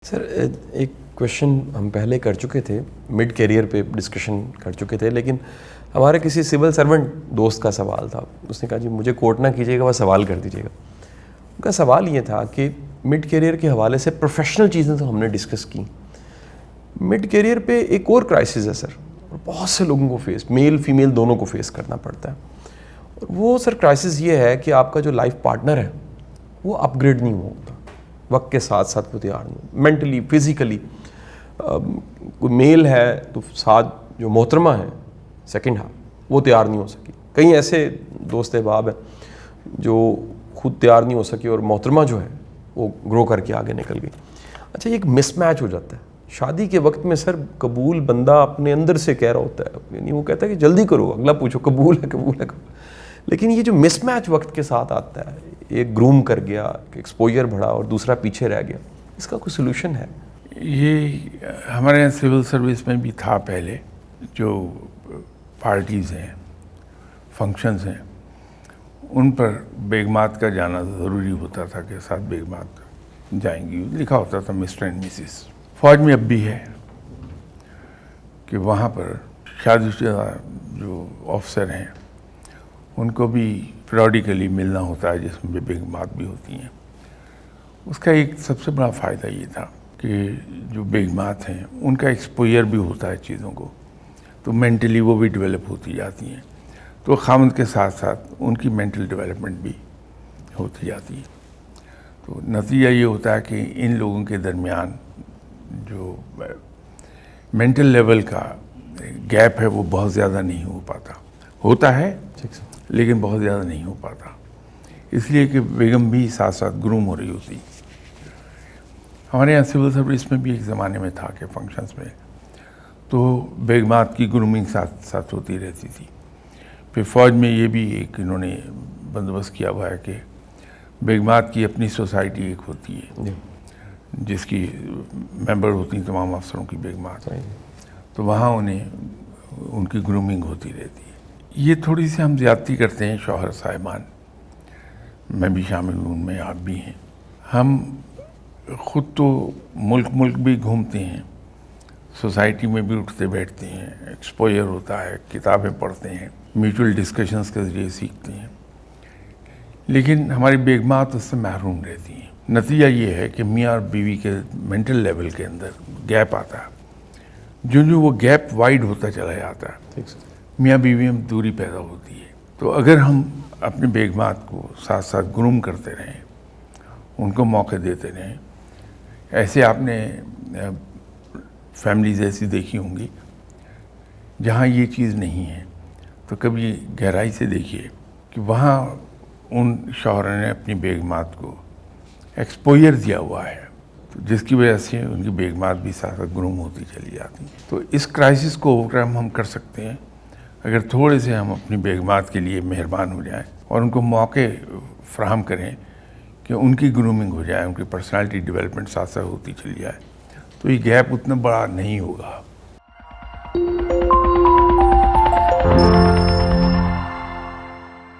سر ایک کویشچن ہم پہلے کر چکے تھے، مڈ کیریئر پہ ڈسکشن کر چکے تھے، لیکن ہمارے کسی سول سرونٹ دوست کا سوال تھا. اس نے کہا جی مجھے کوٹ نہ کیجیے گا، وہ سوال کر دیجیے گا. ان کا سوال یہ تھا کہ مڈ کیریئر کے حوالے سے پروفیشنل چیزیں تو ہم نے ڈسکس کی، مڈ کیریئر پہ ایک اور کرائسس ہے سر، اور بہت سے لوگوں کو فیس، میل فیمیل دونوں کو فیس کرنا پڑتا ہے. اور وہ سر کرائسس یہ ہے کہ آپ کا جو لائف پارٹنر ہے وہ اپ گریڈ نہیں ہوتا وقت کے ساتھ ساتھ، وہ تیار نہیں مینٹلی فزیکلی. کوئی میل ہے تو ساتھ جو محترمہ ہیں سیکنڈ ہاف وہ تیار نہیں ہو سکی. کئی ایسے دوست احباب ہیں جو خود تیار نہیں ہو سکی اور محترمہ جو ہے وہ گرو کر کے آگے نکل گئی. اچھا یہ ایک مس میچ ہو جاتا ہے شادی کے وقت میں سر. قبول بندہ اپنے اندر سے کہہ رہا ہوتا ہے، یعنی وہ کہتا ہے کہ جلدی کرو، اگلا پوچھو قبول ہے. لیکن یہ جو مس میچ وقت کے ساتھ آتا ہے، ایک گروم کر گیا، ایکسپوجر بڑھا اور دوسرا پیچھے رہ گیا، اس کا کوئی سلوشن ہے؟ یہ ہمارے یہاں سول سروس میں بھی تھا پہلے. جو پارٹیز ہیں، فنکشنز ہیں، ان پر بیگمات کا جانا ضروری ہوتا تھا کہ ساتھ بیگمات جائیں گی. لکھا ہوتا تھا مسٹر اینڈ مسز. فوج میں اب بھی ہے کہ وہاں پر شادی شدہ جو آفیسر ہیں ان کو بھی پیریوڈیکلی ملنا ہوتا ہے، جس میں بیگمات بھی ہوتی ہیں. اس کا ایک سب سے بڑا فائدہ یہ تھا کہ جو بیگمات ہیں ان کا ایکسپوئر بھی ہوتا ہے چیزوں کو، تو مینٹلی وہ بھی ڈیولپ ہوتی جاتی ہیں. تو خاوند کے ساتھ ساتھ ان کی مینٹل ڈیولپمنٹ بھی ہوتی جاتی ہے. تو نتیجہ یہ ہوتا ہے کہ ان لوگوں کے درمیان جو مینٹل لیول کا گیپ ہے وہ بہت زیادہ نہیں ہو پاتا. ہوتا ہے لیکن بہت زیادہ نہیں ہو پاتا، اس لیے کہ بیگم بھی ساتھ ساتھ گروم ہو رہی ہوتی. ہمارے یہاں سول سروس میں بھی ایک زمانے میں تھا کہ فنکشنز میں تو بیگمات کی گرومنگ ساتھ ساتھ ہوتی رہتی تھی. پھر فوج میں یہ بھی ایک انہوں نے بندوبست کیا ہوا ہے کہ بیگمات کی اپنی سوسائٹی ایک ہوتی ہے جس کی ممبر ہوتی ہیں تمام افسروں کی بیگمات، تو وہاں انہیں ان کی گرومنگ ہوتی رہتی ہے. یہ تھوڑی سی ہم زیادتی کرتے ہیں شوہر صاحبان، میں بھی شامل ہوں ان میں، آپ بھی ہیں. ہم خود تو ملک بھی گھومتے ہیں، سوسائٹی میں بھی اٹھتے بیٹھتے ہیں، ایکسپوئر ہوتا ہے، کتابیں پڑھتے ہیں، میوچل ڈسکشنز کے ذریعے سیکھتے ہیں، لیکن ہماری بیگمات اس سے محروم رہتی ہیں. نتیجہ یہ ہے کہ میاں اور بیوی کے مینٹل لیول کے اندر گیپ آتا ہے. جو وہ گیپ وائڈ ہوتا چلا جاتا ہے، میاں بیوی میں دوری پیدا ہوتی ہے. تو اگر ہم اپنے بیگمات کو ساتھ ساتھ گروم کرتے رہیں، ان کو موقع دیتے رہیں، ایسے آپ نے فیملیز ایسی دیکھی ہوں گی جہاں یہ چیز نہیں ہے، تو کبھی گہرائی سے دیکھیے کہ وہاں ان شوہروں نے اپنی بیگمات کو ایکسپوئر دیا ہوا ہے، تو جس کی وجہ سے ان کی بیگمات بھی ساتھ ساتھ گروم ہوتی چلی جاتی ہیں. تو اس کرائسس کو اوور کم ہم کر سکتے ہیں اگر تھوڑے سے ہم اپنی بیگمات کے لیے مہربان ہو جائیں اور ان کو موقع فراہم کریں کہ ان کی گرومنگ ہو جائے، ان کی پرسنالٹی ڈیولپمنٹ ساتھ ساتھ ہوتی چلی جائے، تو یہ گیپ اتنا بڑا نہیں ہوگا.